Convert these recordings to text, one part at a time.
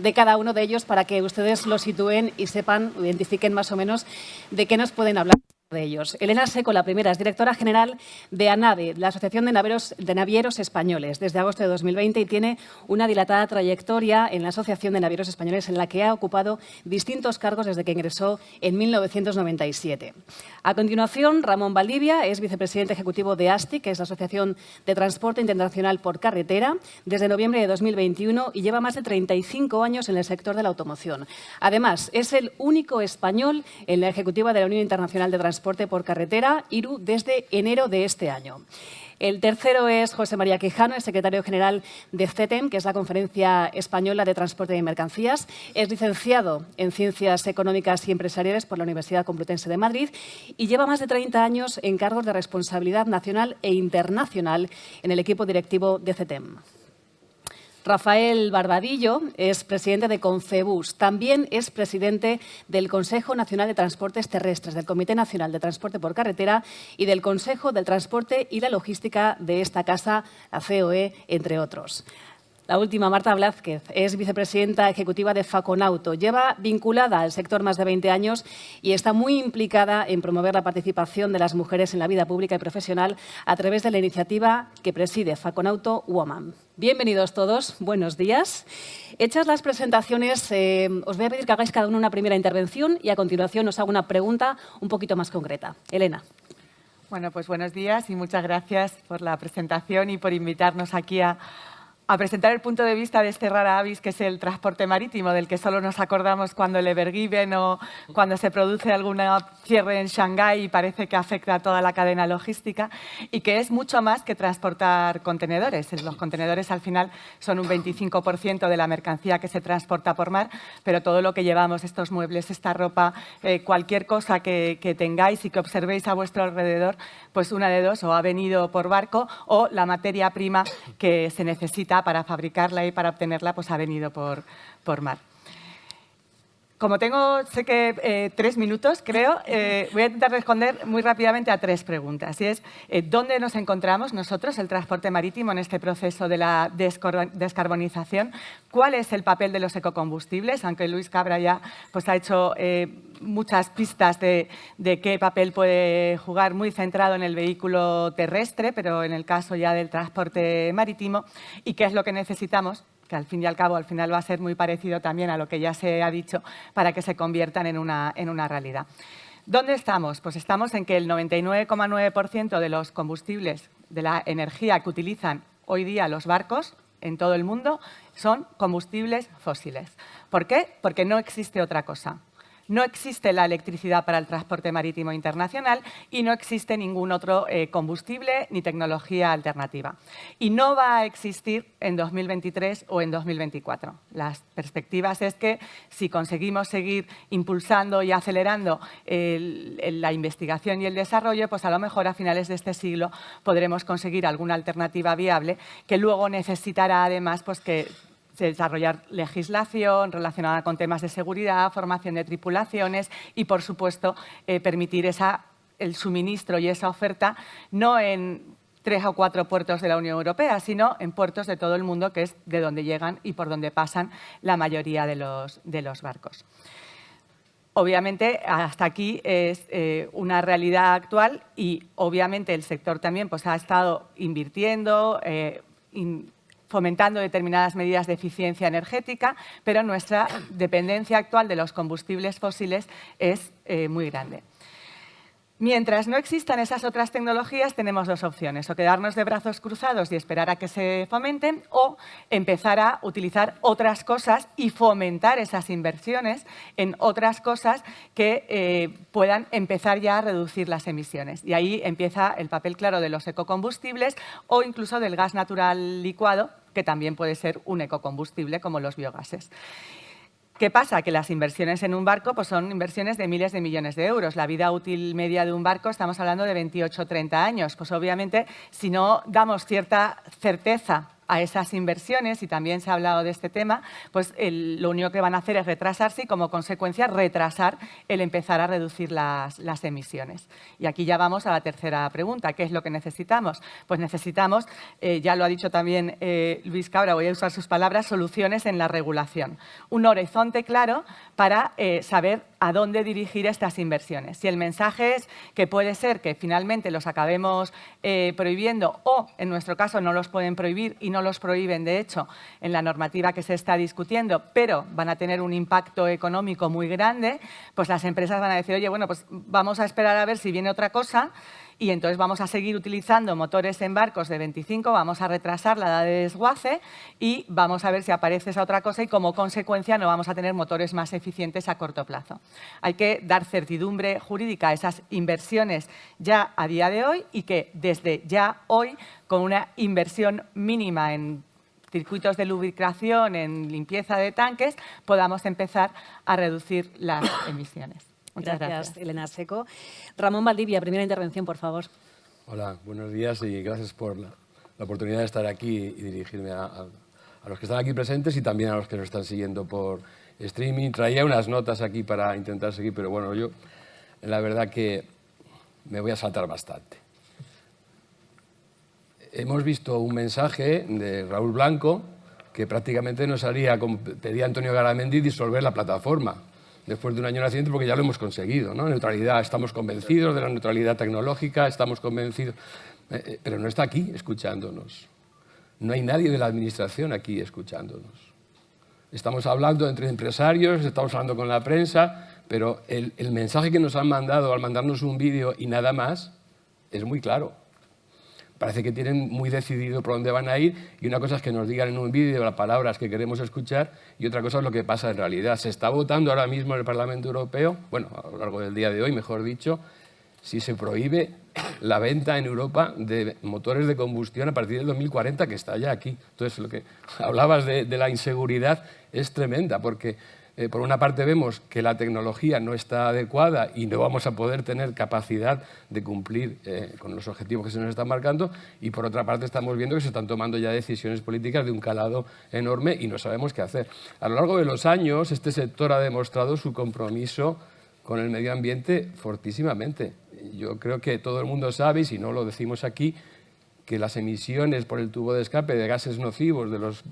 de cada uno de ellos para que ustedes lo sitúen y sepan, identifiquen más o menos de qué nos pueden hablar de ellos. Elena Seco, la primera, es directora general de ANAVE, la Asociación de Navieros Españoles, desde agosto de 2020 y tiene una dilatada trayectoria en la Asociación de Navieros Españoles en la que ha ocupado distintos cargos desde que ingresó en 1997. A continuación, Ramón Valdivia es vicepresidente ejecutivo de ASTI, que es la Asociación de Transporte Internacional por Carretera, desde noviembre de 2021 y lleva más de 35 años en el sector de la automoción. Además, es el único español en la ejecutiva de la Unión Internacional de Transporte por Carretera, IRU, desde enero de este año. El tercero es José María Quijano, el secretario general de CETEM, que es la Conferencia Española de Transporte de Mercancías. Es licenciado en Ciencias Económicas y Empresariales por la Universidad Complutense de Madrid y lleva más de 30 años en cargos de responsabilidad nacional e internacional en el equipo directivo de CETEM. Rafael Barbadillo es presidente de Confebus. También es presidente del Consejo Nacional de Transportes Terrestres, del Comité Nacional de Transporte por Carretera y del Consejo del Transporte y la Logística de esta casa, la COE, entre otros. La última, Marta Blázquez, es vicepresidenta ejecutiva de Faconauto. Lleva vinculada al sector más de 20 años y está muy implicada en promover la participación de las mujeres en la vida pública y profesional a través de la iniciativa que preside Faconauto Woman. Bienvenidos todos, buenos días. Hechas las presentaciones, os voy a pedir que hagáis cada uno una primera intervención y a continuación os hago una pregunta un poquito más concreta. Elena. Bueno, pues buenos días y muchas gracias por la presentación y por invitarnos aquí a presentar el punto de vista de este rara avis que es el transporte marítimo, del que solo nos acordamos cuando el Evergiven o cuando se produce algún cierre en Shanghái y parece que afecta a toda la cadena logística, y que es mucho más que transportar contenedores. Los contenedores al final son un 25% de la mercancía que se transporta por mar, pero todo lo que llevamos, estos muebles, esta ropa, cualquier cosa que tengáis y que observéis a vuestro alrededor, pues una de dos, o ha venido por barco o la materia prima que se necesita para fabricarla y para obtenerla, pues ha venido por mar. Como sé que 3 minutos, creo, voy a intentar responder muy rápidamente a 3 preguntas. Y es, ¿dónde nos encontramos nosotros, el transporte marítimo, en este proceso de la descarbonización? ¿Cuál es el papel de los ecocombustibles? Aunque Luis Cabra ya pues, ha hecho muchas pistas de qué papel puede jugar, muy centrado en el vehículo terrestre, pero en el caso ya del transporte marítimo. ¿Y qué es lo que necesitamos? Que al fin y al cabo, al final va a ser muy parecido también a lo que ya se ha dicho, para que se conviertan en una realidad. ¿Dónde estamos? Pues estamos en que el 99,9% de los combustibles, de la energía que utilizan hoy día los barcos en todo el mundo, son combustibles fósiles. ¿Por qué? Porque no existe otra cosa. No existe la electricidad para el transporte marítimo internacional y no existe ningún otro combustible ni tecnología alternativa. Y no va a existir en 2023 o en 2024. Las perspectivas es que si conseguimos seguir impulsando y acelerando la investigación y el desarrollo, pues a lo mejor a finales de este siglo podremos conseguir alguna alternativa viable que luego necesitará además pues desarrollar legislación relacionada con temas de seguridad, formación de tripulaciones y, por supuesto, permitir el suministro y esa oferta no en 3 o 4 puertos de la Unión Europea, sino en puertos de todo el mundo, que es de donde llegan y por donde pasan la mayoría de los barcos. Obviamente, hasta aquí es una realidad actual y, obviamente, el sector también pues, ha estado invirtiendo, fomentando determinadas medidas de eficiencia energética, pero nuestra dependencia actual de los combustibles fósiles es muy grande. Mientras no existan esas otras tecnologías, tenemos 2 opciones, o quedarnos de brazos cruzados y esperar a que se fomenten, o empezar a utilizar otras cosas y fomentar esas inversiones en otras cosas que puedan empezar ya a reducir las emisiones. Y ahí empieza el papel claro de los ecocombustibles o incluso del gas natural licuado, que también puede ser un ecocombustible como los biogases. ¿Qué pasa? Que las inversiones en un barco pues son inversiones de miles de millones de euros. La vida útil media de un barco estamos hablando de 28 o 30 años. Pues obviamente, si no damos cierta certeza a esas inversiones, y también se ha hablado de este tema, pues lo único que van a hacer es retrasarse y, como consecuencia, retrasar el empezar a reducir las emisiones. Y aquí ya vamos a la tercera pregunta. ¿Qué es lo que necesitamos? Pues necesitamos, ya lo ha dicho también Luis Cabra, voy a usar sus palabras, soluciones en la regulación. Un horizonte claro para saber a dónde dirigir estas inversiones. Si el mensaje es que puede ser que finalmente los acabemos prohibiendo, o en nuestro caso no los pueden prohibir y no los prohíben, de hecho, en la normativa que se está discutiendo, pero van a tener un impacto económico muy grande, pues las empresas van a decir, oye, bueno, pues vamos a esperar a ver si viene otra cosa, y entonces vamos a seguir utilizando motores en barcos de 25, vamos a retrasar la edad de desguace y vamos a ver si aparece esa otra cosa, y como consecuencia no vamos a tener motores más eficientes a corto plazo. Hay que dar certidumbre jurídica a esas inversiones ya a día de hoy, y que desde ya hoy, con una inversión mínima en circuitos de lubricación, en limpieza de tanques, podamos empezar a reducir las emisiones. Muchas gracias. Elena Seco. Ramón Valdivia, primera intervención, por favor. Hola, buenos días y gracias por la oportunidad de estar aquí y dirigirme a los que están aquí presentes y también a los que nos están siguiendo por streaming. Traía unas notas aquí para intentar seguir, pero bueno, yo la verdad que me voy a saltar bastante. Hemos visto un mensaje de Raúl Blanco que prácticamente nos haría, como pedía Antonio Garamendi, disolver la plataforma después de un año naciente, porque ya lo hemos conseguido, ¿no? Neutralidad, estamos convencidos de la neutralidad tecnológica, estamos convencidos, pero no está aquí escuchándonos. No hay nadie de la administración aquí escuchándonos. Estamos hablando entre empresarios, estamos hablando con la prensa, pero el mensaje que nos han mandado al mandarnos un vídeo y nada más es muy claro. Parece que tienen muy decidido por dónde van a ir, y una cosa es que nos digan en un vídeo las palabras que queremos escuchar y otra cosa es lo que pasa en realidad. Se está votando ahora mismo en el Parlamento Europeo, bueno, a lo largo del día de hoy, mejor dicho, si se prohíbe la venta en Europa de motores de combustión a partir del 2040, que está ya aquí. Entonces, lo que hablabas de la inseguridad es tremenda, porque por una parte vemos que la tecnología no está adecuada y no vamos a poder tener capacidad de cumplir con los objetivos que se nos están marcando, y por otra parte estamos viendo que se están tomando ya decisiones políticas de un calado enorme y no sabemos qué hacer. A lo largo de los años este sector ha demostrado su compromiso con el medio ambiente fortísimamente. Yo creo que todo el mundo sabe, y si no lo decimos aquí, que las emisiones por el tubo de escape de gases nocivos de los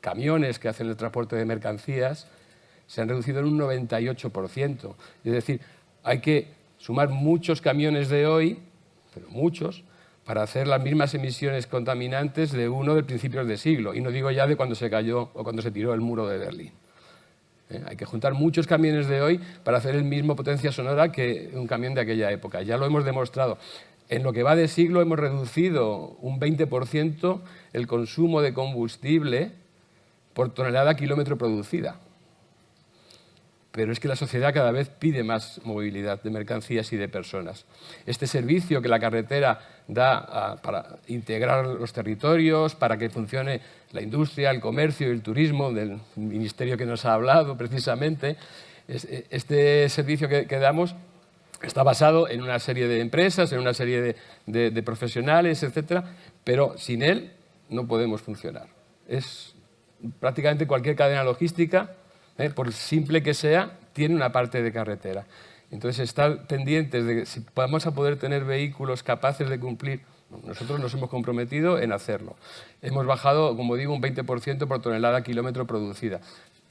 camiones que hacen el transporte de mercancías se han reducido en un 98%. Es decir, hay que sumar muchos camiones de hoy, pero muchos, para hacer las mismas emisiones contaminantes de uno de principios de siglo. Y no digo ya de cuando se cayó o cuando se tiró el muro de Berlín. Hay que juntar muchos camiones de hoy para hacer el mismo potencia sonora que un camión de aquella época. Ya lo hemos demostrado. En lo que va de siglo hemos reducido un 20% el consumo de combustible por tonelada kilómetro producida. Pero es que la sociedad cada vez pide más movilidad de mercancías y de personas. Este servicio que la carretera da para integrar los territorios, para que funcione la industria, el comercio y el turismo, del ministerio que nos ha hablado precisamente, este servicio que damos está basado en una serie de empresas, en una serie de profesionales, etcétera, pero sin él no podemos funcionar. Es prácticamente cualquier cadena logística, por simple que sea, tiene una parte de carretera. Entonces, estar pendientes de si vamos a poder tener vehículos capaces de cumplir. Nosotros nos hemos comprometido en hacerlo. Hemos bajado, como digo, un 20% por tonelada kilómetro producida,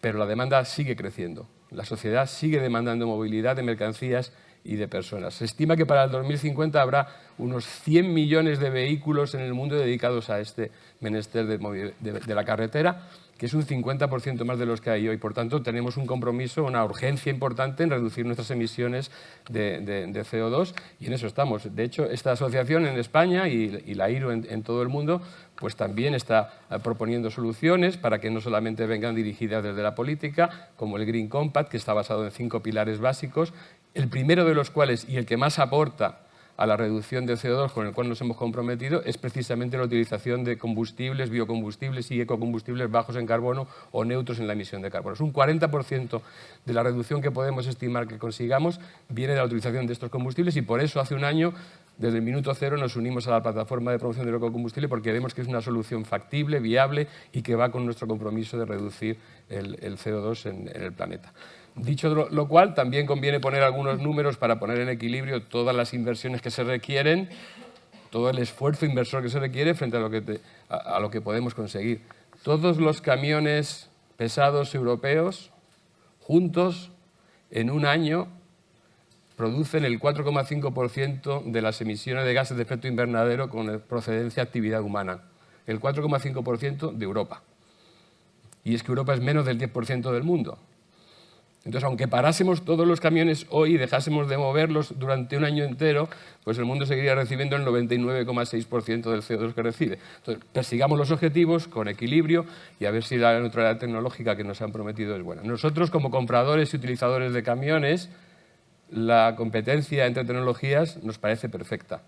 pero la demanda sigue creciendo. La sociedad sigue demandando movilidad de mercancías y de personas. Se estima que para el 2050 habrá unos 100 millones de vehículos en el mundo dedicados a este menester de la carretera, que es un 50% más de los que hay hoy. Por tanto, tenemos un compromiso, una urgencia importante en reducir nuestras emisiones de CO2, y en eso estamos. De hecho, esta asociación en España y la IRO en todo el mundo, pues también está proponiendo soluciones para que no solamente vengan dirigidas desde la política, como el Green Compact, que está basado en 5 pilares básicos, el primero de los cuales y el que más aporta a la reducción de CO2 con el cual nos hemos comprometido es precisamente la utilización de combustibles, biocombustibles y ecocombustibles bajos en carbono o neutros en la emisión de carbono. Es un 40% de la reducción que podemos estimar que consigamos viene de la utilización de estos combustibles, y por eso hace un año desde el minuto cero nos unimos a la plataforma de promoción del ecocombustible porque vemos que es una solución factible, viable y que va con nuestro compromiso de reducir el CO2 en el planeta. Dicho lo cual, también conviene poner algunos números para poner en equilibrio todas las inversiones que se requieren, todo el esfuerzo inversor que se requiere frente a lo que podemos conseguir. Todos los camiones pesados europeos, juntos, en un año, producen el 4,5% de las emisiones de gases de efecto invernadero con procedencia de actividad humana. El 4,5% de Europa. Y es que Europa es menos del 10% del mundo. Entonces, aunque parásemos todos los camiones hoy y dejásemos de moverlos durante un año entero, pues el mundo seguiría recibiendo el 99,6% del CO2 que recibe. Entonces, persigamos los objetivos con equilibrio y a ver si la neutralidad tecnológica que nos han prometido es buena. Nosotros, como compradores y utilizadores de camiones, la competencia entre tecnologías nos parece perfecta.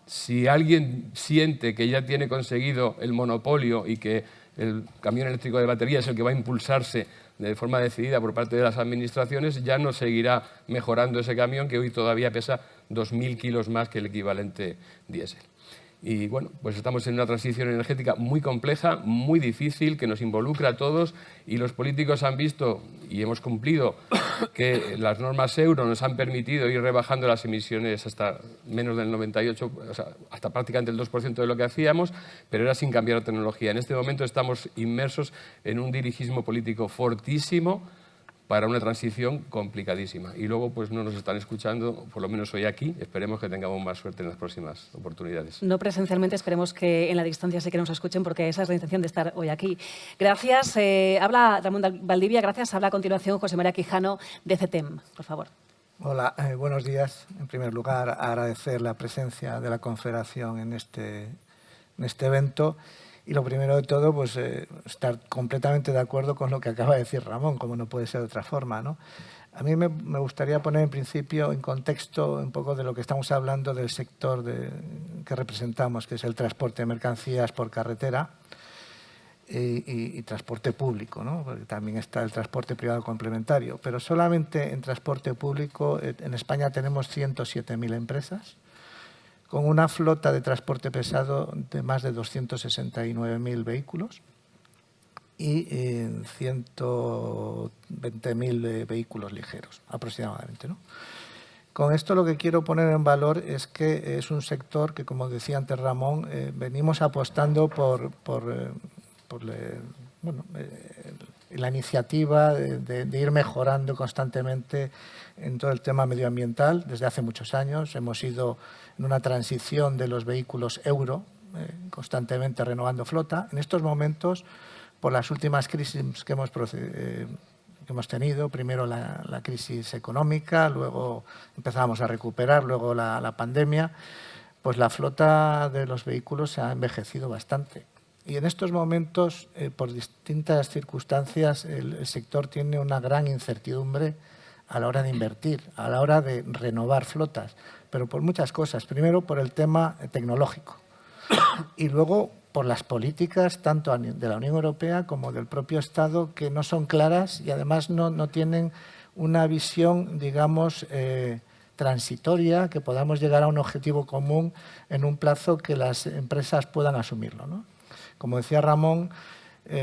Si alguien siente que ya tiene conseguido el monopolio y que el camión eléctrico de batería es el que va a impulsarse de forma decidida por parte de las administraciones, ya no seguirá mejorando ese camión que hoy todavía pesa 2.000 kilos más que el equivalente diésel. Y bueno, pues estamos en una transición energética muy compleja, muy difícil, que nos involucra a todos y los políticos han visto y hemos cumplido que las normas euro nos han permitido ir rebajando las emisiones hasta menos del 98, o sea, hasta prácticamente el 2% de lo que hacíamos, pero era sin cambiar la tecnología. En este momento estamos inmersos en un dirigismo político fortísimo para una transición complicadísima. Y luego pues no nos están escuchando, por lo menos hoy aquí. Esperemos que tengamos más suerte en las próximas oportunidades. No presencialmente, esperemos que en la distancia sí que nos escuchen, porque esa es la intención de estar hoy aquí. Gracias. Habla Ramón Valdivia, gracias. Habla a continuación José María Quijano, de CETEM, por favor. Hola, buenos días. En primer lugar, agradecer la presencia de la Confederación en este evento. Y lo primero de todo, pues estar completamente de acuerdo con lo que acaba de decir Ramón, como no puede ser de otra forma, ¿no? A mí me gustaría poner en principio en contexto un poco de lo que estamos hablando del sector que representamos, que es el transporte de mercancías por carretera y transporte público, ¿no? Porque también está el transporte privado complementario. Pero solamente en transporte público en España tenemos 107.000 empresas, con una flota de transporte pesado de más de 269.000 vehículos y 120.000 vehículos ligeros, aproximadamente, ¿no? Con esto lo que quiero poner en valor es que es un sector que, como decía antes Ramón, venimos apostando por la iniciativa de ir mejorando constantemente en todo el tema medioambiental. Desde hace muchos años hemos ido en una transición de los vehículos euro, constantemente renovando flota. En estos momentos, por las últimas crisis que hemos tenido, primero la crisis económica, luego empezamos a recuperar, luego la pandemia, pues la flota de los vehículos se ha envejecido bastante. Y en estos momentos, por distintas circunstancias, el sector tiene una gran incertidumbre a la hora de invertir, a la hora de renovar flotas, pero por muchas cosas. Primero, por el tema tecnológico y luego por las políticas tanto de la Unión Europea como del propio Estado, que no son claras y además no tienen una visión, digamos, transitoria, que podamos llegar a un objetivo común en un plazo que las empresas puedan asumirlo, ¿no? Como decía Ramón,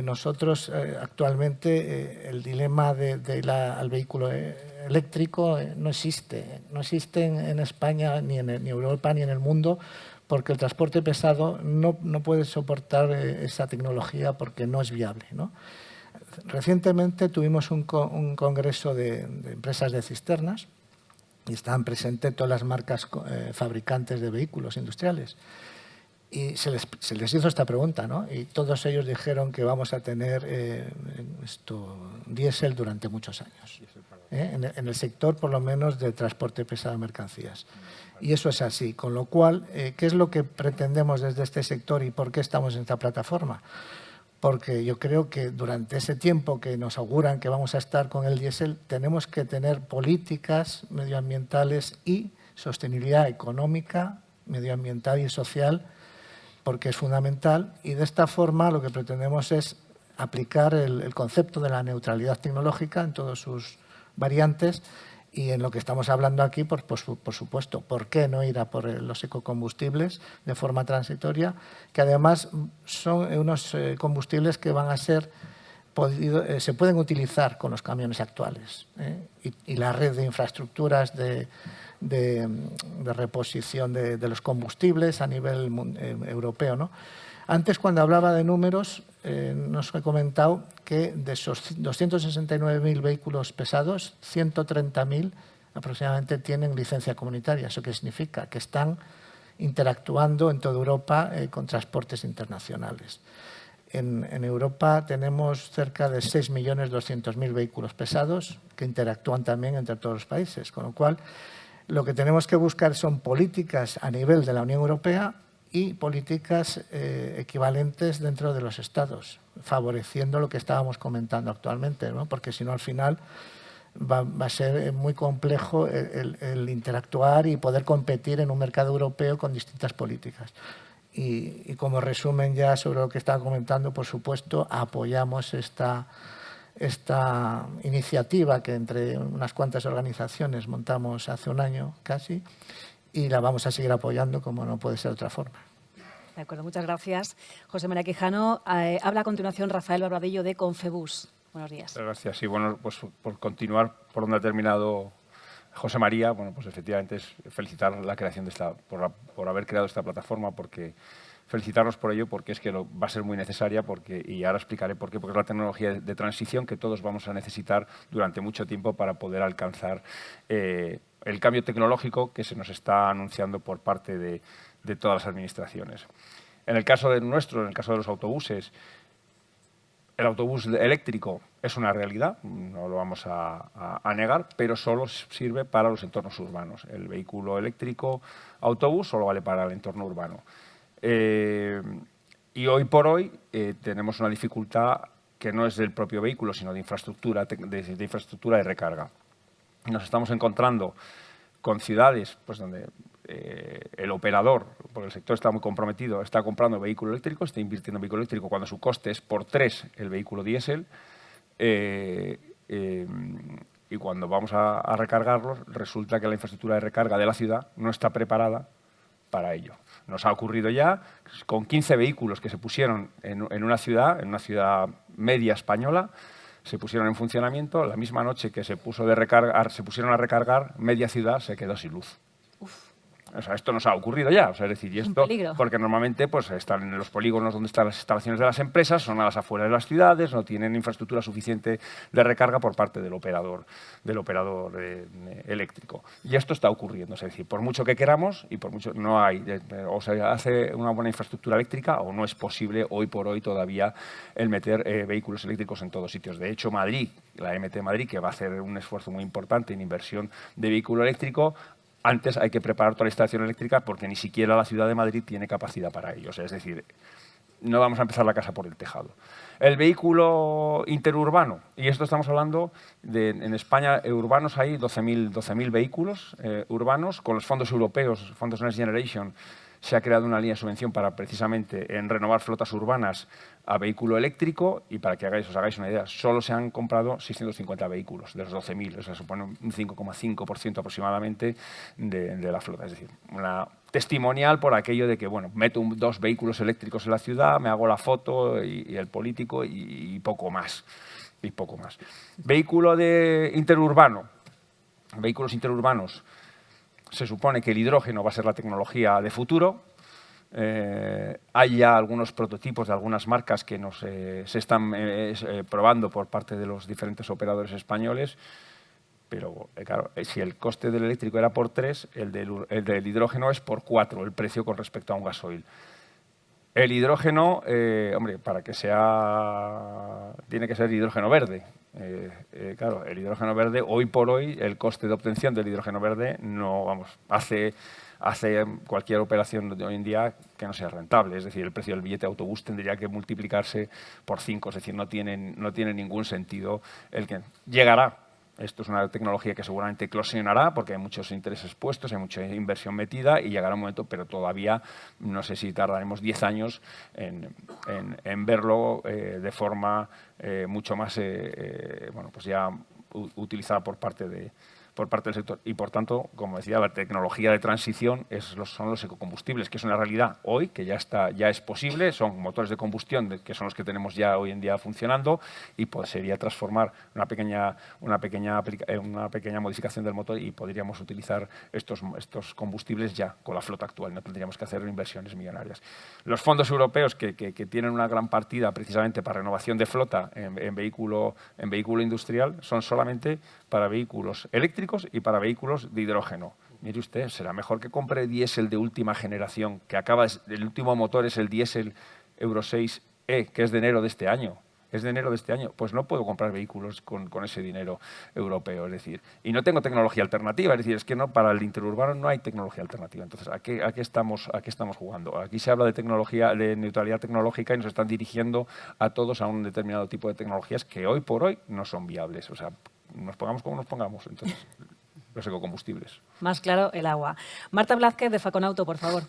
nosotros actualmente el dilema al vehículo eléctrico no existe. No existe en España, ni en Europa, ni en el mundo, porque el transporte pesado no puede soportar esa tecnología porque no es viable, ¿no? Recientemente tuvimos un congreso de empresas de cisternas y estaban presentes todas las marcas fabricantes de vehículos industriales. Y se les hizo esta pregunta, ¿no? Y todos ellos dijeron que vamos a tener diésel durante muchos años, en el sector, por lo menos, del transporte pesado de mercancías. Y eso es así, con lo cual, ¿qué es lo que pretendemos desde este sector y por qué estamos en esta plataforma? Porque yo creo que durante ese tiempo que nos auguran que vamos a estar con el diésel, tenemos que tener políticas medioambientales y sostenibilidad económica, medioambiental y social, porque es fundamental, y de esta forma lo que pretendemos es aplicar el concepto de la neutralidad tecnológica en todas sus variantes Y en lo que estamos hablando aquí, por supuesto, ¿por qué no ir a por los ecocombustibles de forma transitoria? Que además son unos combustibles que van a ser se pueden utilizar con los camiones actuales, y la red de infraestructuras de reposición de los combustibles a nivel europeo, ¿no? Antes, cuando hablaba de números, nos he comentado que de esos 269.000 vehículos pesados, 130.000 aproximadamente tienen licencia comunitaria. ¿Eso qué significa? Que están interactuando en toda Europa con transportes internacionales. En Europa tenemos cerca de 6.200.000 vehículos pesados que interactúan también entre todos los países, con lo cual lo que tenemos que buscar son políticas a nivel de la Unión Europea y políticas equivalentes dentro de los Estados, favoreciendo lo que estábamos comentando actualmente, ¿no? Porque si no, al final va a ser muy complejo el interactuar y poder competir en un mercado europeo con distintas políticas. Y como resumen ya sobre lo que estaba comentando, por supuesto, apoyamos esta iniciativa que entre unas cuantas organizaciones montamos hace un año casi, y la vamos a seguir apoyando como no puede ser de otra forma. De acuerdo, muchas gracias. José María Quijano. Habla a continuación Rafael Barbadillo de Confebus. Buenos días. Muchas gracias. Sí, bueno, pues por continuar por donde ha terminado José María, bueno, pues efectivamente es felicitar la creación de por haber creado esta plataforma, porque felicitarnos por ello, porque es que va a ser muy necesaria, y ahora explicaré por qué, porque es la tecnología de transición que todos vamos a necesitar durante mucho tiempo para poder alcanzar el cambio tecnológico que se nos está anunciando por parte de todas las administraciones. En el caso en el caso de los autobuses, el autobús eléctrico es una realidad, no lo vamos a negar, pero solo sirve para los entornos urbanos. El vehículo eléctrico autobús solo vale para el entorno urbano. Y hoy por hoy tenemos una dificultad que no es del propio vehículo, sino de infraestructura de recarga. Nos estamos encontrando con ciudades pues, donde el operador, porque el sector está muy comprometido, está comprando vehículo eléctrico, está invirtiendo en vehículo eléctrico cuando su coste es por 3 el vehículo diésel, y cuando vamos a recargarlos resulta que la infraestructura de recarga de la ciudad no está preparada para ello. Nos ha ocurrido ya con 15 vehículos que se pusieron en una ciudad media española, se pusieron en funcionamiento, la misma noche que se pusieron a recargar, media ciudad se quedó sin luz. Uf. O sea, esto nos ha ocurrido ya, o sea, es decir, y esto, porque normalmente pues, están en los polígonos donde están las instalaciones de las empresas, son a las afueras de las ciudades, no tienen infraestructura suficiente de recarga por parte del operador eléctrico. Y esto está ocurriendo, es decir, por mucho que queramos y por mucho no hay, o se hace una buena infraestructura eléctrica o no es posible hoy por hoy todavía el meter vehículos eléctricos en todos sitios. De hecho, Madrid, la MT Madrid, que va a hacer un esfuerzo muy importante en inversión de vehículo eléctrico, antes hay que preparar toda la instalación eléctrica porque ni siquiera la ciudad de Madrid tiene capacidad para ello. O sea, es decir, no vamos a empezar la casa por el tejado. El vehículo interurbano, y esto estamos hablando en España, urbanos hay 12.000 vehículos urbanos. Con los fondos europeos, fondos Next Generation, se ha creado una línea de subvención para precisamente en renovar flotas urbanas a vehículo eléctrico, y para que os hagáis una idea, solo se han comprado 650 vehículos de los 12.000, o sea, supone un 5,5% aproximadamente de la flota. Es decir, una testimonial por aquello de que, bueno, meto 2 vehículos eléctricos en la ciudad, me hago la foto y el político y poco más. Y poco más. Vehículo interurbano, vehículos interurbanos. Se supone que el hidrógeno va a ser la tecnología de futuro. Hay ya algunos prototipos de algunas marcas que se están probando por parte de los diferentes operadores españoles, pero claro, si el coste del eléctrico era por 3, el del hidrógeno es por 4, el precio con respecto a un gasoil. El hidrógeno, hombre, para que tiene que ser hidrógeno verde. Claro, el hidrógeno verde, hoy por hoy, el coste de obtención del hidrógeno verde hace cualquier operación de hoy en día que no sea rentable. Es decir, el precio del billete de autobús tendría que multiplicarse por 5, es decir, no tiene ningún sentido el que llegará. Esto es una tecnología que seguramente eclosionará porque hay muchos intereses puestos, hay mucha inversión metida y llegará un momento, pero todavía no sé si tardaremos 10 años en verlo de forma mucho más, bueno, pues ya utilizada por parte por parte del sector. Y, por tanto, como decía, la tecnología de transición son los ecocombustibles, que es una realidad hoy, que ya es posible, son motores de combustión que son los que tenemos ya hoy en día funcionando, y pues sería transformar una pequeña modificación del motor y podríamos utilizar estos combustibles ya con la flota actual. No tendríamos que hacer inversiones millonarias. Los fondos europeos que tienen una gran partida precisamente para renovación de flota en vehículo industrial son solamente para vehículos eléctricos y para vehículos de hidrógeno. Mire usted, será mejor que compre diésel de última generación, el último motor es el diésel Euro 6E, que es de enero de este año. Pues no puedo comprar vehículos con ese dinero europeo, es decir, y no tengo tecnología alternativa, es decir, es que para el interurbano no hay tecnología alternativa. Entonces, ¿a qué estamos jugando? Aquí se habla de tecnología, de neutralidad tecnológica, y nos están dirigiendo a todos a un determinado tipo de tecnologías que hoy por hoy no son viables. O sea, nos pongamos como nos pongamos, entonces, los ecocombustibles. Más claro, el agua. Marta Blázquez, de Faconauto, por favor.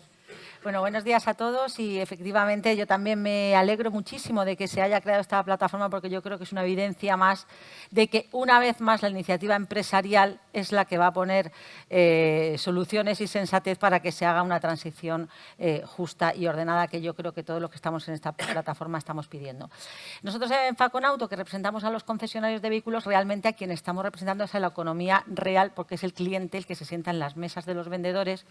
Bueno, buenos días a todos y efectivamente yo también me alegro muchísimo de que se haya creado esta plataforma, porque yo creo que es una evidencia más de que una vez más la iniciativa empresarial es la que va a poner soluciones y sensatez para que se haga una transición justa y ordenada, que yo creo que todos los que estamos en esta plataforma estamos pidiendo. Nosotros en Faconauto, que representamos a los concesionarios de vehículos, realmente a quien estamos representando es a la economía real, porque es el cliente el que se sienta en las mesas de los vendedores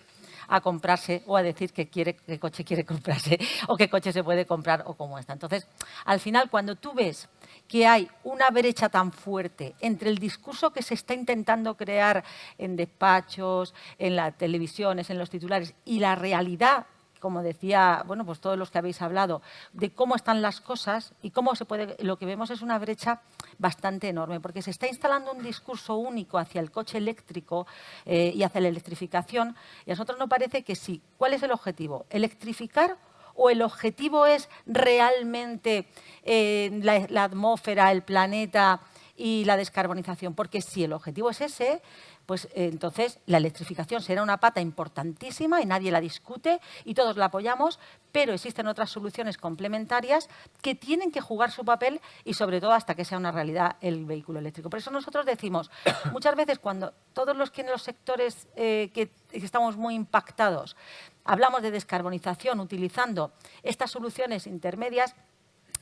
a comprarse o a decir qué coche quiere comprarse o qué coche se puede comprar o cómo está. Entonces, al final, cuando tú ves que hay una brecha tan fuerte entre el discurso que se está intentando crear en despachos, en las televisiones, en los titulares, y la realidad, como decía, bueno, pues todos los que habéis hablado, de cómo están las cosas y cómo se puede, lo que vemos es una brecha bastante enorme, porque se está instalando un discurso único hacia el coche eléctrico y hacia la electrificación, y a nosotros nos parece que sí. ¿Cuál es el objetivo? ¿Electrificar? ¿O el objetivo es realmente la atmósfera, el planeta y la descarbonización? Porque si el objetivo es ese, pues entonces la electrificación será una pata importantísima y nadie la discute y todos la apoyamos, pero existen otras soluciones complementarias que tienen que jugar su papel, y sobre todo hasta que sea una realidad el vehículo eléctrico. Por eso nosotros decimos, muchas veces cuando todos los que en los sectores que estamos muy impactados hablamos de descarbonización utilizando estas soluciones intermedias,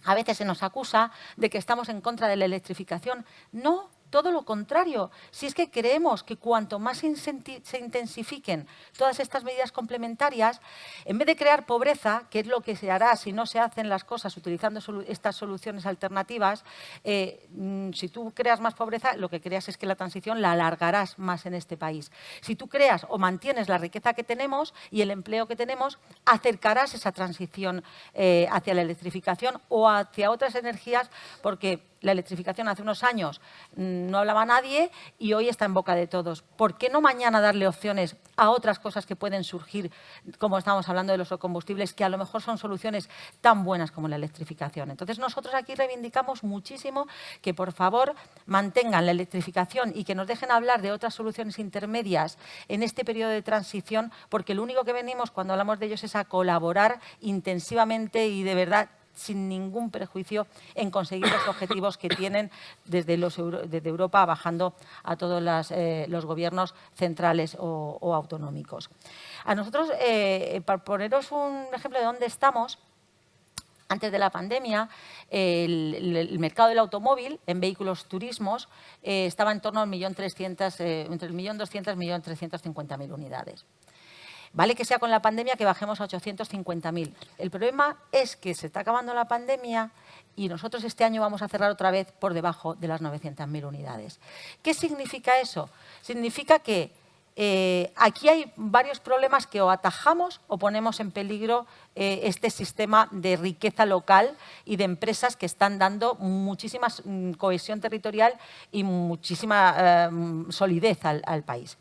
a veces se nos acusa de que estamos en contra de la electrificación. No, todo lo contrario. Si es que creemos que cuanto más se intensifiquen todas estas medidas complementarias, en vez de crear pobreza, que es lo que se hará si no se hacen las cosas utilizando estas soluciones alternativas, si tú creas más pobreza, lo que creas es que la transición la alargarás más en este país. Si tú creas o mantienes la riqueza que tenemos y el empleo que tenemos, acercarás esa transición hacia la electrificación o hacia otras energías, porque la electrificación hace unos años no hablaba nadie y hoy está en boca de todos. ¿Por qué no mañana darle opciones a otras cosas que pueden surgir, como estamos hablando de los combustibles, que a lo mejor son soluciones tan buenas como la electrificación? Entonces nosotros aquí reivindicamos muchísimo que por favor mantengan la electrificación y que nos dejen hablar de otras soluciones intermedias en este periodo de transición, porque lo único que venimos cuando hablamos de ellos es a colaborar intensivamente y de verdad sin ningún prejuicio en conseguir los objetivos que tienen desde Europa, bajando a todos los gobiernos centrales o autonómicos. A nosotros, para poneros un ejemplo de dónde estamos, antes de la pandemia, el mercado del automóvil en vehículos turismos estaba en torno al entre el 1.200.000 y 1.350.000 unidades. Vale que sea con la pandemia que bajemos a 850.000. El problema es que se está acabando la pandemia y nosotros este año vamos a cerrar otra vez por debajo de las 900.000 unidades. ¿Qué significa eso? Significa que aquí hay varios problemas que o atajamos o ponemos en peligro este sistema de riqueza local y de empresas que están dando muchísima cohesión territorial y muchísima solidez al país.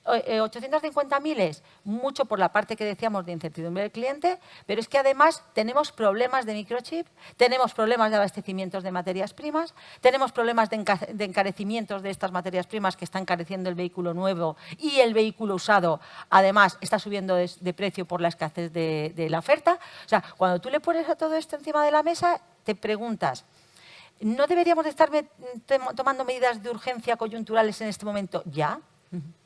850.000 es mucho por la parte que decíamos de incertidumbre del cliente, pero es que además tenemos problemas de microchip, tenemos problemas de abastecimientos de materias primas, tenemos problemas de encarecimientos de estas materias primas que están encareciendo el vehículo nuevo, y el vehículo usado además está subiendo de precio por la escasez de la oferta. O sea, cuando tú le pones a todo esto encima de la mesa, te preguntas, ¿No deberíamos de estar tomando medidas de urgencia coyunturales en este momento ya?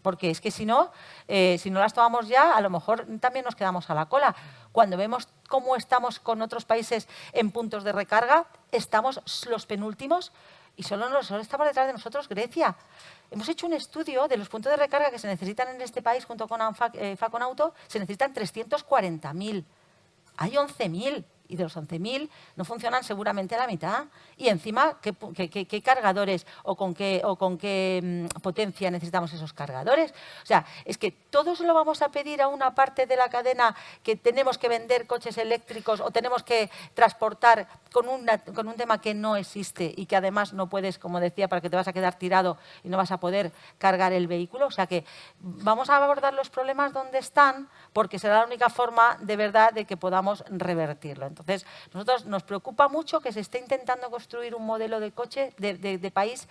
Porque es que si no las tomamos ya, a lo mejor también nos quedamos a la cola. Cuando vemos cómo estamos con otros países en puntos de recarga, estamos los penúltimos y solo estamos detrás de nosotros Grecia. Hemos hecho un estudio de los puntos de recarga que se necesitan en este país, junto con Faconauto, se necesitan 340.000. Hay 11.000. Y de los 11.000 no funcionan seguramente a la mitad. Y encima, ¿qué cargadores o con qué potencia necesitamos esos cargadores? O sea, es que todos lo vamos a pedir a una parte de la cadena que tenemos que vender coches eléctricos o tenemos que transportar con un tema que no existe y que además no puedes, como decía, para que te vas a quedar tirado y no vas a poder cargar el vehículo. O sea que vamos a abordar los problemas donde están porque será la única forma de verdad de que podamos revertirlo. Entonces, nosotros nos preocupa mucho que se esté intentando construir un modelo de coche, de país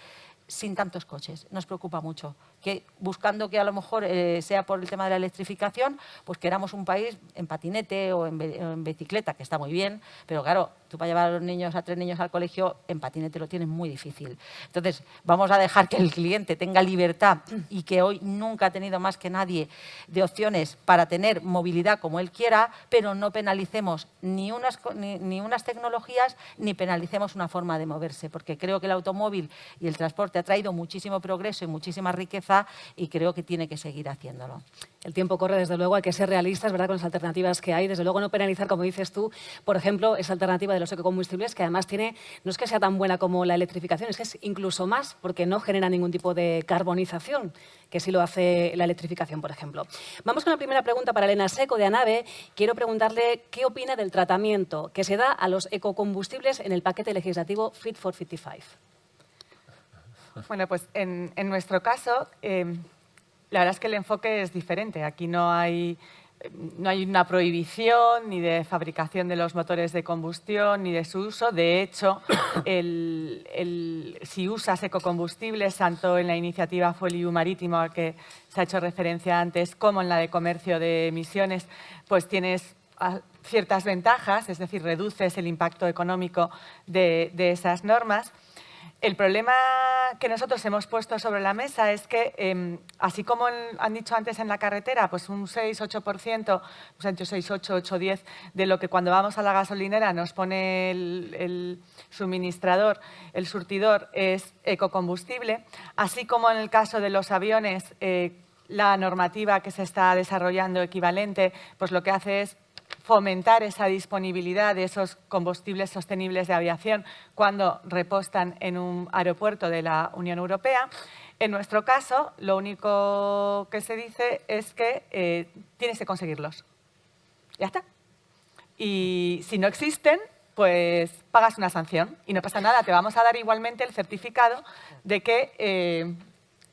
sin tantos coches. Nos preocupa mucho. Que buscando que a lo mejor sea por el tema de la electrificación, pues queramos un país en patinete o en bicicleta, que está muy bien, pero claro, tú para llevar a los niños, a 3 niños al colegio, en patinete lo tienes muy difícil. Entonces, vamos a dejar que el cliente tenga libertad y que hoy nunca ha tenido más que nadie de opciones para tener movilidad como él quiera, pero no penalicemos ni unas tecnologías ni penalicemos una forma de moverse, porque creo que el automóvil y el transporte ha traído muchísimo progreso y muchísima riqueza y creo que tiene que seguir haciéndolo. El tiempo corre, desde luego, hay que ser realistas, ¿verdad?, con las alternativas que hay. Desde luego, no penalizar, como dices tú, por ejemplo, esa alternativa de los ecocombustibles, que además tiene, no es que sea tan buena como la electrificación, es que es incluso más, porque no genera ningún tipo de carbonización, que sí lo hace la electrificación, por ejemplo. Vamos con la primera pregunta para Elena Seco, de ANAVE. Quiero preguntarle qué opina del tratamiento que se da a los ecocombustibles en el paquete legislativo Fit for 55. Bueno, pues en nuestro caso, la verdad es que el enfoque es diferente. Aquí no hay una prohibición ni de fabricación de los motores de combustión ni de su uso. De hecho, si usas ecocombustibles, tanto en la iniciativa FuelEU Marítimo, a que se ha hecho referencia antes, como en la de comercio de emisiones, pues tienes ciertas ventajas, es decir, reduces el impacto económico de esas normas. El problema que nosotros hemos puesto sobre la mesa es que, así como han dicho antes en la carretera, pues un 6-8%, pues han dicho 6-8, 8-10, de lo que cuando vamos a la gasolinera nos pone el suministrador, el surtidor, es ecocombustible, así como en el caso de los aviones, la normativa que se está desarrollando equivalente, pues lo que hace es fomentar esa disponibilidad de esos combustibles sostenibles de aviación cuando repostan en un aeropuerto de la Unión Europea. En nuestro caso, lo único que se dice es que tienes que conseguirlos. Ya está. Y si no existen, pues pagas una sanción y no pasa nada. Te vamos a dar igualmente el certificado de que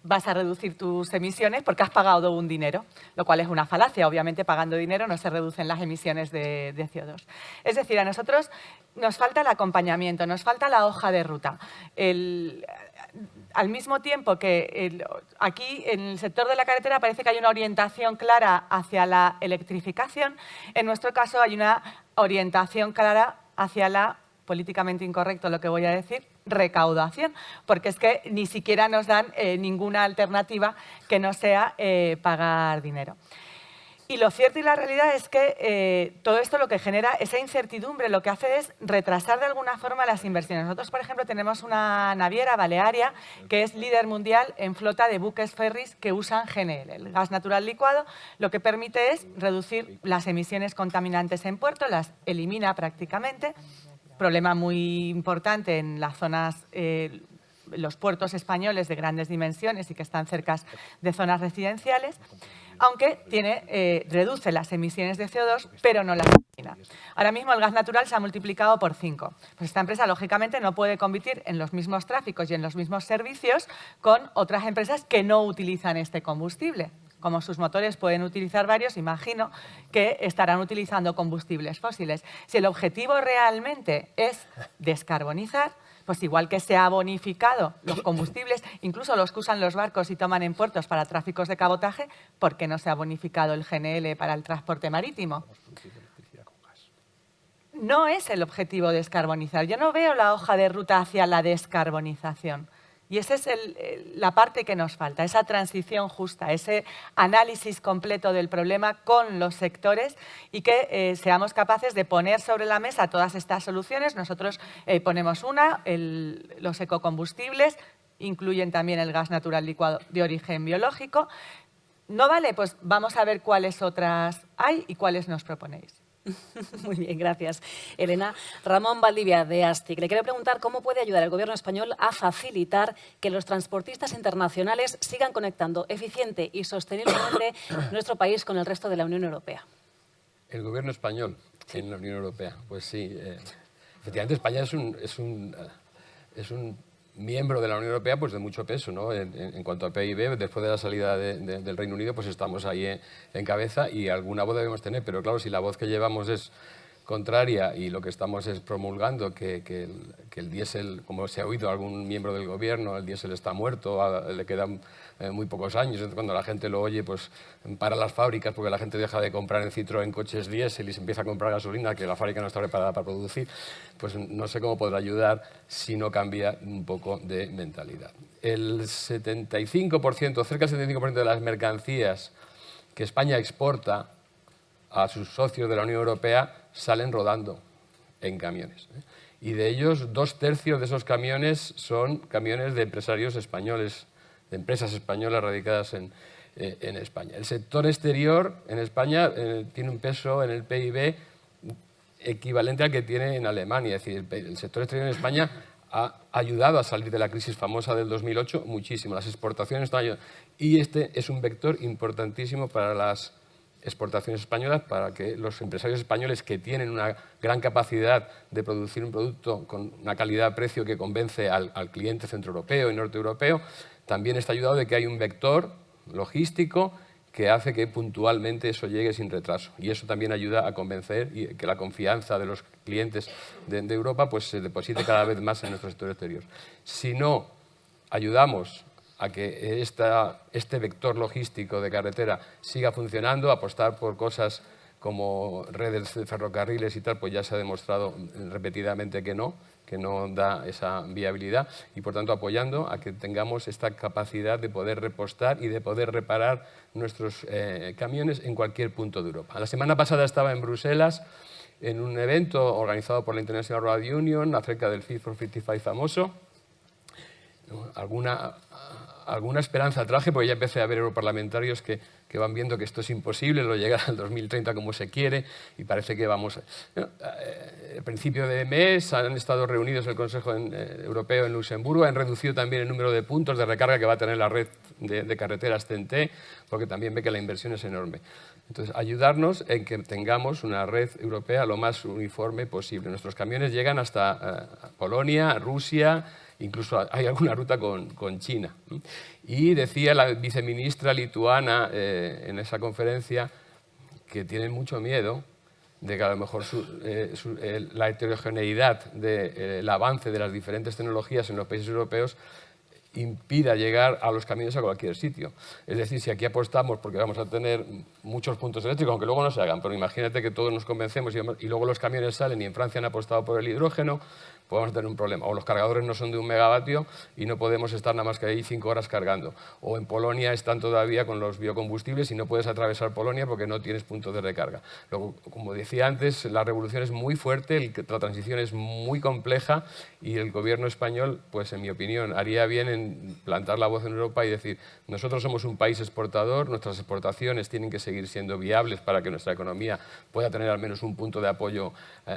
vas a reducir tus emisiones porque has pagado un dinero, lo cual es una falacia. Obviamente, pagando dinero no se reducen las emisiones de CO2. Es decir, a nosotros nos falta el acompañamiento, nos falta la hoja de ruta. Al mismo tiempo que aquí en el sector de la carretera parece que hay una orientación clara hacia la electrificación, en nuestro caso hay una orientación clara hacia la, políticamente incorrecto lo que voy a decir, recaudación, porque es que ni siquiera nos dan ninguna alternativa que no sea pagar dinero. Y lo cierto y la realidad es que todo esto lo que genera, esa incertidumbre, lo que hace es retrasar de alguna forma las inversiones. Nosotros, por ejemplo, tenemos una naviera, Balearia, que es líder mundial en flota de buques ferries que usan GNL. El gas natural licuado lo que permite es reducir las emisiones contaminantes en puerto, las elimina prácticamente. Problema muy importante en las zonas, los puertos españoles de grandes dimensiones y que están cerca de zonas residenciales, aunque reduce las emisiones de CO2, pero no las elimina. Ahora mismo el gas natural se ha multiplicado por 5. Pues esta empresa, lógicamente, no puede competir en los mismos tráficos y en los mismos servicios con otras empresas que no utilizan este combustible. Como sus motores pueden utilizar varios, imagino que estarán utilizando combustibles fósiles. Si el objetivo realmente es descarbonizar, pues igual que se ha bonificado los combustibles, incluso los que usan los barcos y toman en puertos para tráficos de cabotaje, ¿por qué no se ha bonificado el GNL para el transporte marítimo? no es el objetivo descarbonizar. Yo no veo la hoja de ruta hacia la descarbonización. Y esa es la parte que nos falta, esa transición justa, ese análisis completo del problema con los sectores y que seamos capaces de poner sobre la mesa todas estas soluciones. Nosotros ponemos los ecocombustibles, incluyen también el gas natural licuado de origen biológico. ¿No vale? Pues vamos a ver cuáles otras hay y cuáles nos proponéis. Muy bien, gracias. Elena, Ramón Valdivia, de ASTIC. Le quiero preguntar cómo puede ayudar el Gobierno español a facilitar que los transportistas internacionales sigan conectando eficiente y sosteniblemente nuestro país con el resto de la Unión Europea. El Gobierno español en la Unión Europea, pues sí. Efectivamente, España es un miembro de la Unión Europea pues de mucho peso, ¿no? En cuanto al PIB, después de la salida del Reino Unido, pues estamos ahí en cabeza y alguna voz debemos tener, pero claro, si la voz que llevamos es contraria y lo que estamos es promulgando que el diésel, como se ha oído algún miembro del Gobierno, el diésel está muerto, le quedan muy pocos años, entonces cuando la gente lo oye, pues para las fábricas, porque la gente deja de comprar en Citroën coches diésel y se empieza a comprar gasolina que la fábrica no está preparada para producir, pues no sé cómo podrá ayudar si no cambia un poco de mentalidad. El 75%, cerca del 75% de las mercancías que España exporta a sus socios de la Unión Europea salen rodando en camiones. Y de ellos, 2/3 de esos camiones son camiones de empresarios españoles, de empresas españolas radicadas en España. El sector exterior en España tiene un peso en el PIB equivalente al que tiene en Alemania. Es decir, el sector exterior en España ha ayudado a salir de la crisis famosa del 2008 muchísimo. Las exportaciones están ayudando. Y este es un vector importantísimo para las exportaciones españolas, para que los empresarios españoles que tienen una gran capacidad de producir un producto con una calidad-precio que convence al cliente centroeuropeo y norteeuropeo, también está ayudado de que hay un vector logístico que hace que puntualmente eso llegue sin retraso. Y eso también ayuda a convencer y que la confianza de los clientes de Europa pues, se deposite cada vez más en nuestro sector exterior. Si no ayudamos a que este vector logístico de carretera siga funcionando, apostar por cosas como redes de ferrocarriles y tal, pues ya se ha demostrado repetidamente que no da esa viabilidad y, por tanto, apoyando a que tengamos esta capacidad de poder repostar y de poder reparar nuestros camiones en cualquier punto de Europa. La semana pasada estaba en Bruselas en un evento organizado por la International Road Union acerca del Fit for 55 famoso. Alguna esperanza traje, porque ya empecé a ver europarlamentarios que van viendo que esto es imposible, lo llegar al 2030 como se quiere, y parece que vamos... al principio de mes han estado reunidos el Consejo Europeo en Luxemburgo, han reducido también el número de puntos de recarga que va a tener la red de carreteras TEN-T, porque también ve que la inversión es enorme. Entonces, ayudarnos en que tengamos una red europea lo más uniforme posible. Nuestros camiones llegan hasta Polonia, Rusia... Incluso hay alguna ruta con China. Y decía la viceministra lituana en esa conferencia que tienen mucho miedo de que a lo mejor la heterogeneidad del avance de las diferentes tecnologías en los países europeos impida llegar a los camiones a cualquier sitio. Es decir, si aquí apostamos porque vamos a tener muchos puntos eléctricos, aunque luego no se hagan, pero imagínate que todos nos convencemos y luego los camiones salen y en Francia han apostado por el hidrógeno, pues vamos a tener un problema. O los cargadores no son de 1 megavatio y no podemos estar nada más que ahí 5 horas cargando. O en Polonia están todavía con los biocombustibles y no puedes atravesar Polonia porque no tienes puntos de recarga. Luego, como decía antes, la revolución es muy fuerte, la transición es muy compleja y el gobierno español, pues en mi opinión, haría bien en plantar la voz en Europa y decir, nosotros somos un país exportador, nuestras exportaciones tienen que seguir siendo viables para que nuestra economía pueda tener al menos un punto de apoyo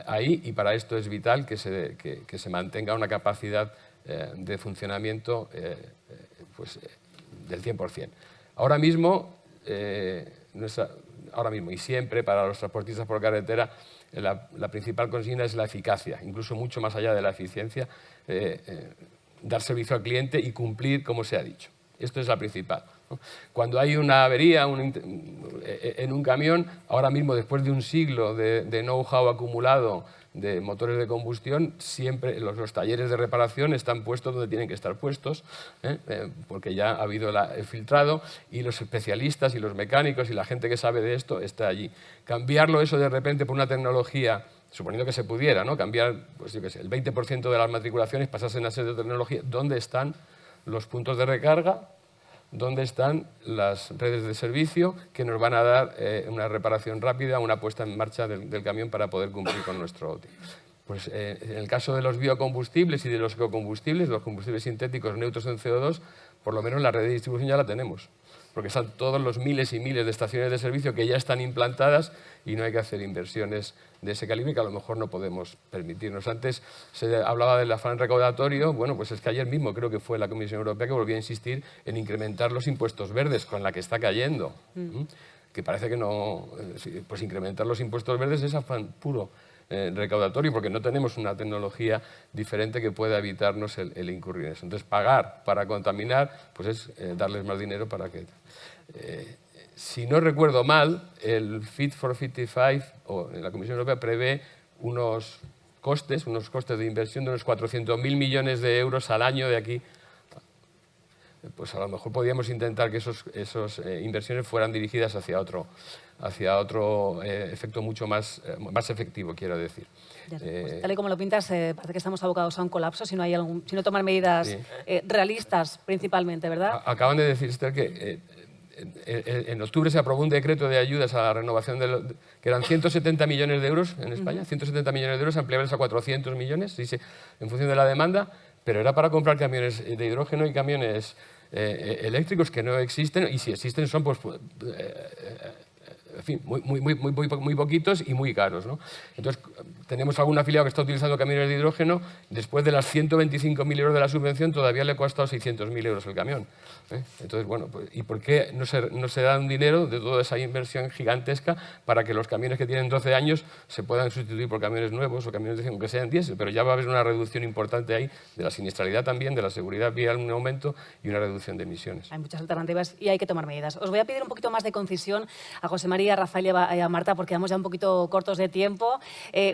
ahí, y para esto es vital que se mantenga una capacidad de funcionamiento del 100%. Ahora mismo y siempre para los transportistas por carretera la principal consigna es la eficacia, incluso mucho más allá de la eficiencia, dar servicio al cliente y cumplir como se ha dicho. Esto es la principal, ¿no? Cuando hay una avería en un camión, ahora mismo después de un siglo de know-how acumulado de motores de combustión, siempre los talleres de reparación están puestos donde tienen que estar puestos, porque ya ha habido el filtrado y los especialistas y los mecánicos y la gente que sabe de esto está allí. Cambiarlo eso de repente por una tecnología suponiendo que se pudiera, ¿no?, cambiar, pues yo qué sé, el 20% de las matriculaciones pasasen a ser de tecnología, ¿dónde están los puntos de recarga? ¿Dónde están las redes de servicio que nos van a dar una reparación rápida, una puesta en marcha del camión para poder cumplir con nuestro OTI? Pues en el caso de los biocombustibles y de los ecocombustibles, los combustibles sintéticos neutros en CO2, por lo menos la red de distribución ya la tenemos, porque están todos los miles y miles de estaciones de servicio que ya están implantadas y no hay que hacer inversiones de ese calibre que a lo mejor no podemos permitirnos. Antes se hablaba del afán recaudatorio. Bueno, pues es que ayer mismo creo que fue la Comisión Europea que volvió a insistir en incrementar los impuestos verdes, con la que está cayendo. Que parece que no... Pues incrementar los impuestos verdes es afán puro recaudatorio, porque no tenemos una tecnología diferente que pueda evitarnos el incurrir en eso. Entonces, pagar para contaminar, pues es darles más dinero para que... si no recuerdo mal, el Fit for 55, o la Comisión Europea, prevé unos costes de inversión de unos 400.000 millones de euros al año de aquí. Pues a lo mejor podríamos intentar que esas inversiones fueran dirigidas hacia otro efecto mucho más efectivo, quiero decir. Pues, tal y como lo pintas, parece que estamos abocados a un colapso si no toman medidas realistas, principalmente, ¿verdad? Acaban de decir, Esther, que en octubre se aprobó un decreto de ayudas a la renovación, que eran 170 millones de euros en España, 170 millones de euros ampliables a 400 millones, en función de la demanda, pero era para comprar camiones de hidrógeno y camiones eléctricos que no existen, y si existen son pues en fin, muy poquitos y muy caros, ¿no? Entonces, tenemos algún afiliado que está utilizando camiones de hidrógeno, después de las 125.000 euros de la subvención todavía le ha costado 600.000 euros el camión. Entonces, bueno, pues, ¿y por qué no se da un dinero de toda esa inversión gigantesca para que los camiones que tienen 12 años se puedan sustituir por camiones nuevos o camiones aunque sean diésel? Pero ya va a haber una reducción importante ahí de la siniestralidad también, de la seguridad vial, un aumento y una reducción de emisiones. Hay muchas alternativas y hay que tomar medidas. Os voy a pedir un poquito más de concisión a José María, a Rafael y a Marta, porque vamos ya un poquito cortos de tiempo.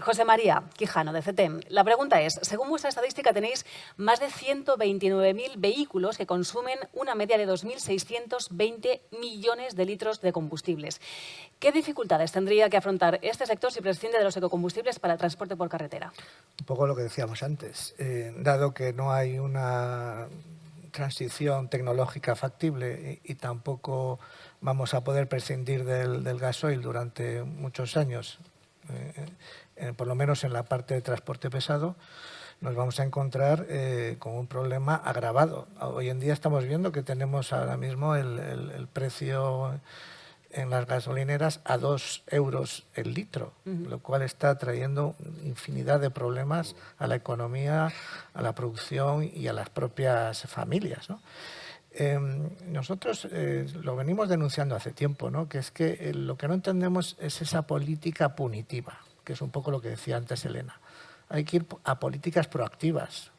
José María Quijano, de CETEM. La pregunta es, según vuestra estadística tenéis más de 129.000 vehículos que consumen una media de 2.620 millones de litros de combustibles. ¿Qué dificultades tendría que afrontar este sector si prescinde de los ecocombustibles para el transporte por carretera? Un poco lo que decíamos antes. Dado que no hay una transición tecnológica factible y tampoco vamos a poder prescindir del gasoil durante muchos años, por lo menos en la parte de transporte pesado, nos vamos a encontrar con un problema agravado. Hoy en día estamos viendo que tenemos ahora mismo el precio en las gasolineras a 2 euros el litro, lo cual está trayendo infinidad de problemas a la economía, a la producción y a las propias familias, ¿no? Nosotros lo venimos denunciando hace tiempo, ¿no? Que es que lo que no entendemos es esa política punitiva, que es un poco lo que decía antes Elena. Hay que ir a políticas proactivas,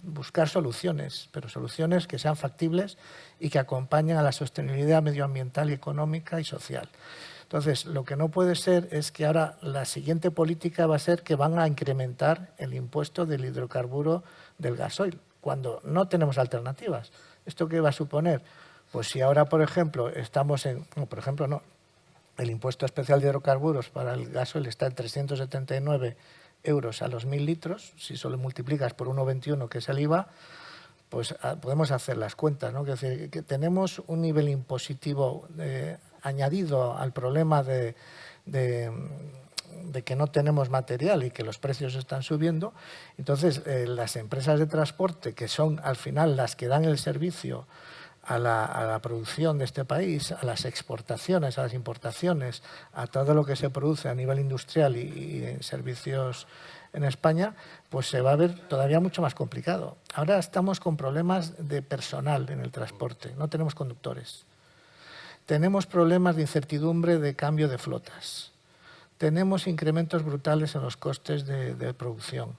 buscar soluciones, pero soluciones que sean factibles y que acompañen a la sostenibilidad medioambiental y económica y social. Entonces, lo que no puede ser es que ahora la siguiente política va a ser que van a incrementar el impuesto del hidrocarburo del gasoil, cuando no tenemos alternativas. ¿Esto qué va a suponer? Pues si ahora, por ejemplo, estamos en... No, por ejemplo, no. El impuesto especial de hidrocarburos para el gasoil está en 379 euros a los 1.000 litros. Si solo multiplicas por 1,21, que es el IVA, pues podemos hacer las cuentas, ¿no? Es decir, que tenemos un nivel impositivo añadido al problema de que no tenemos material y que los precios están subiendo. Entonces, las empresas de transporte, que son al final las que dan el servicio a la producción de este país, a las exportaciones, a las importaciones, a todo lo que se produce a nivel industrial y en servicios en España, pues se va a ver todavía mucho más complicado. Ahora estamos con problemas de personal en el transporte, no tenemos conductores. Tenemos problemas de incertidumbre de cambio de flotas. Tenemos incrementos brutales en los costes de producción.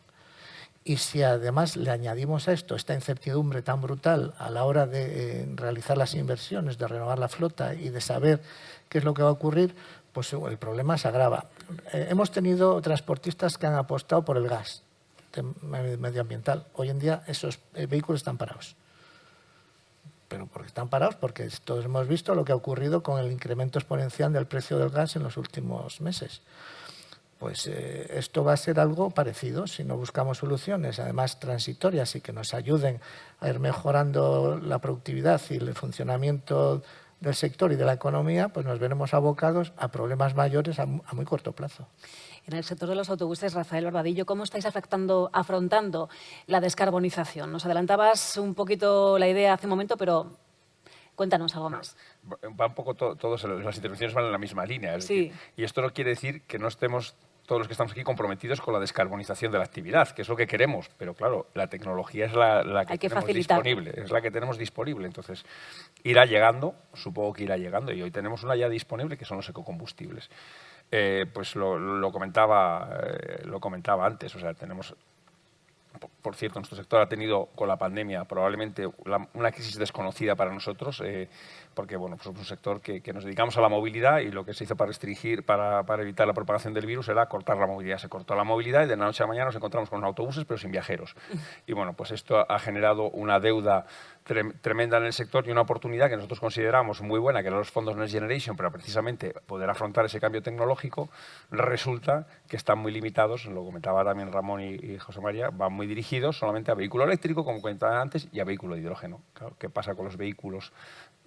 Y si además le añadimos a esto esta incertidumbre tan brutal a la hora de realizar las inversiones, de renovar la flota y de saber qué es lo que va a ocurrir, pues el problema se agrava. Hemos tenido transportistas que han apostado por el gas medioambiental. Hoy en día esos vehículos están parados. Pero porque están parados, porque todos hemos visto lo que ha ocurrido con el incremento exponencial del precio del gas en los últimos meses. pues esto va a ser algo parecido si no buscamos soluciones, además transitorias y que nos ayuden a ir mejorando la productividad y el funcionamiento del sector y de la economía, pues nos veremos abocados a problemas mayores a muy corto plazo. En el sector de los autobuses, Rafael Barbadillo, ¿cómo estáis afrontando la descarbonización? Nos adelantabas un poquito la idea hace un momento, pero cuéntanos algo más. Va un poco todas las intervenciones van en la misma línea. Es Sí. decir, y esto no quiere decir que no estemos todos los que estamos aquí comprometidos con la descarbonización de la actividad, que es lo que queremos, pero claro, la tecnología es la que Hay que tenemos facilitar. disponible, es la que tenemos disponible, entonces irá llegando, supongo que irá llegando, y hoy tenemos una ya disponible que son los ecocombustibles. Pues lo comentaba antes, o sea, tenemos... Por cierto, nuestro sector ha tenido con la pandemia probablemente una crisis desconocida para nosotros, porque bueno, pues es un sector que nos dedicamos a la movilidad y lo que se hizo para restringir, para evitar la propagación del virus era cortar la movilidad. Se cortó la movilidad y de la noche a la mañana nos encontramos con autobuses pero sin viajeros. Y bueno, pues esto ha generado una deuda tremenda en el sector y una oportunidad que nosotros consideramos muy buena, que eran los fondos Next Generation, pero precisamente poder afrontar ese cambio tecnológico, resulta que están muy limitados, lo comentaba también Ramón y José María, van muy dirigidos solamente a vehículo eléctrico, como comentaba antes, y a vehículo de hidrógeno. Claro, ¿qué pasa con los vehículos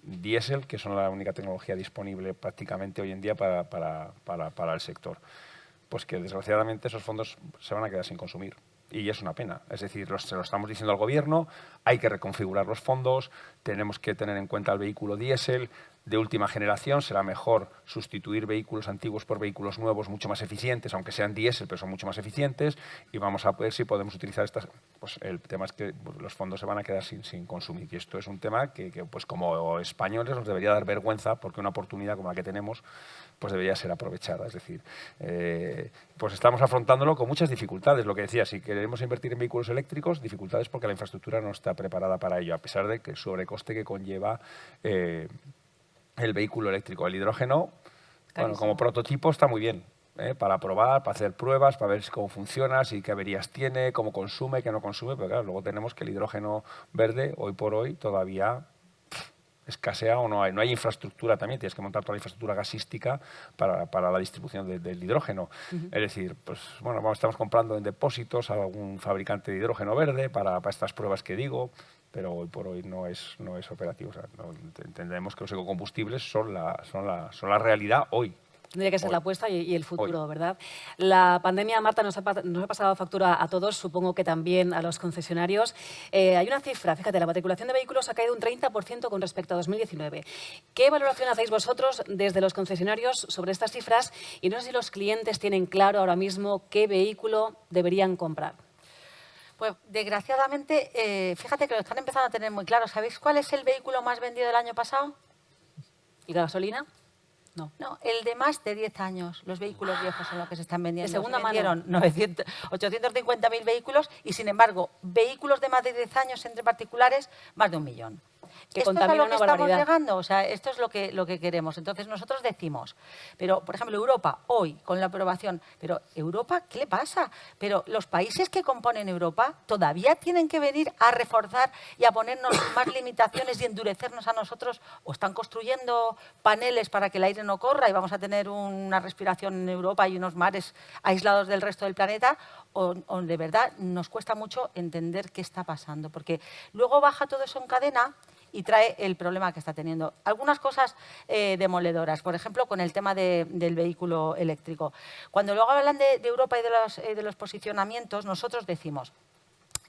diésel, que son la única tecnología disponible prácticamente hoy en día para el sector? Pues que desgraciadamente esos fondos se van a quedar sin consumir. Y es una pena. Es decir, se lo estamos diciendo al Gobierno, hay que reconfigurar los fondos, tenemos que tener en cuenta el vehículo diésel de última generación, será mejor sustituir vehículos antiguos por vehículos nuevos mucho más eficientes, aunque sean diésel, pero son mucho más eficientes, y vamos a ver si podemos utilizar estas... Pues el tema es que los fondos se van a quedar sin consumir, y esto es un tema que pues como españoles nos debería dar vergüenza, porque una oportunidad como la que tenemos pues debería ser aprovechada. Es decir, pues estamos afrontándolo con muchas dificultades. Lo que decía, si queremos invertir en vehículos eléctricos, dificultades porque la infraestructura no está preparada para ello, a pesar de que el sobrecoste que conlleva el vehículo eléctrico. El hidrógeno, bueno, como prototipo está muy bien, para probar, para hacer pruebas, para ver cómo funciona, si qué averías tiene, cómo consume, qué no consume, pero claro, luego tenemos que el hidrógeno verde, hoy por hoy, todavía escasea o no hay infraestructura también, tienes que montar toda la infraestructura gasística para la distribución del hidrógeno. Es decir, pues bueno, estamos comprando en depósitos a algún fabricante de hidrógeno verde para estas pruebas que digo, pero hoy por hoy no es operativo. O sea, entendemos que los ecocombustibles son la realidad hoy. Tendría que ser la apuesta y el futuro, ¿verdad? La pandemia, Marta, nos ha pasado factura a todos, supongo que también a los concesionarios. Hay una cifra, fíjate, la matriculación de vehículos ha caído un 30% con respecto a 2019. ¿Qué valoración hacéis vosotros desde los concesionarios sobre estas cifras? Y no sé si los clientes tienen claro ahora mismo qué vehículo deberían comprar. Pues desgraciadamente, fíjate que lo están empezando a tener muy claro. ¿Sabéis cuál es el vehículo más vendido del año pasado? ¿Y la gasolina? No, el de más de 10 años. Los vehículos viejos son los que se están vendiendo. De segunda mano. Vendieron 850.000 vehículos y, sin embargo, vehículos de más de 10 años entre particulares, más de 1 millón. Que Esto es a contamina lo que una estamos barbaridad. llegando, o sea, esto es lo que queremos. Entonces nosotros decimos, pero por ejemplo Europa hoy con la aprobación, pero Europa, ¿qué le pasa? Pero los países que componen Europa todavía tienen que venir a reforzar y a ponernos más limitaciones y endurecernos a nosotros, o están construyendo paneles para que el aire no corra y vamos a tener una respiración en Europa y unos mares aislados del resto del planeta, o de verdad nos cuesta mucho entender qué está pasando, porque luego baja todo eso en cadena y trae el problema que está teniendo. Algunas cosas demoledoras, por ejemplo, con el tema del vehículo eléctrico. Cuando luego hablan de Europa y de los posicionamientos, nosotros decimos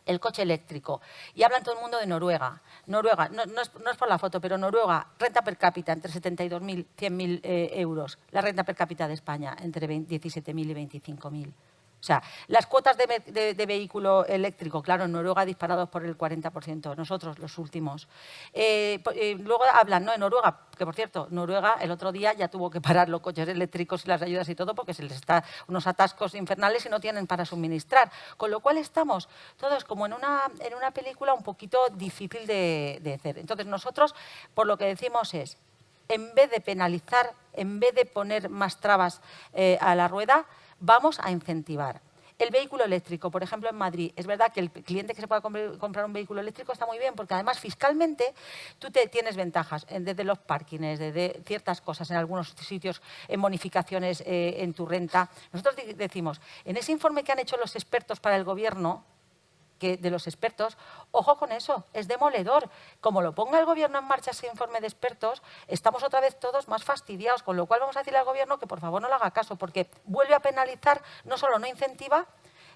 el coche eléctrico. Y hablan todo el mundo de Noruega. Noruega, no es por la foto, pero Noruega, renta per cápita entre 72.000 y 100.000 euros. La renta per cápita de España entre 17.000 y 25.000. O sea, las cuotas de vehículo eléctrico, claro, en Noruega disparados por el 40%, nosotros los últimos. Luego hablan, ¿no?, en Noruega, que por cierto, Noruega el otro día ya tuvo que parar los coches eléctricos y las ayudas y todo porque se les está unos atascos infernales y no tienen para suministrar. Con lo cual estamos todos como en una película un poquito difícil de hacer. Entonces nosotros, por lo que decimos es, en vez de penalizar, en vez de poner más trabas a la rueda, vamos a incentivar. El vehículo eléctrico, por ejemplo, en Madrid. Es verdad que el cliente que se pueda comprar un vehículo eléctrico está muy bien, porque además fiscalmente tú tienes ventajas desde los parkings, desde ciertas cosas, en algunos sitios, en bonificaciones en tu renta. Nosotros decimos, en ese informe que han hecho los expertos para el gobierno, de los expertos, ojo con eso, es demoledor. Como lo ponga el gobierno en marcha ese informe de expertos, estamos otra vez todos más fastidiados, con lo cual vamos a decirle al gobierno que por favor no le haga caso, porque vuelve a penalizar, no solo no incentiva,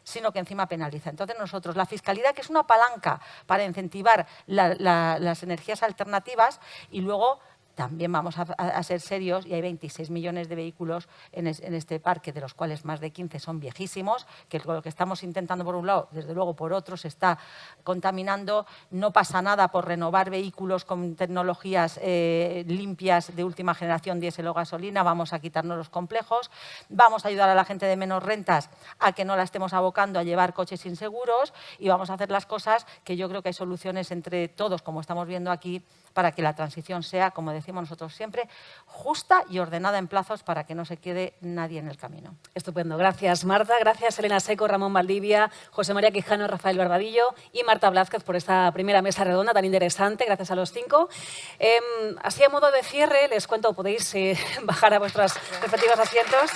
sino que encima penaliza. Entonces nosotros, la fiscalidad, que es una palanca para incentivar las energías alternativas, y luego también vamos a ser serios, y hay 26 millones de vehículos en este parque, de los cuales más de 15 son viejísimos, que lo que estamos intentando por un lado, desde luego por otro, se está contaminando. No pasa nada por renovar vehículos con tecnologías limpias de última generación, diésel o gasolina, vamos a quitarnos los complejos, vamos a ayudar a la gente de menos rentas a que no la estemos abocando a llevar coches inseguros, y vamos a hacer las cosas que yo creo que hay soluciones entre todos, como estamos viendo aquí, para que la transición sea, como decimos nosotros siempre, justa y ordenada en plazos, para que no se quede nadie en el camino. Estupendo. Gracias, Marta. Gracias, Elena Seco, Ramón Valdivia, José María Quijano, Rafael Barbadillo y Marta Blázquez por esta primera mesa redonda tan interesante. Gracias a los 5. Así a modo de cierre, les cuento, podéis bajar a vuestros respectivos asientos.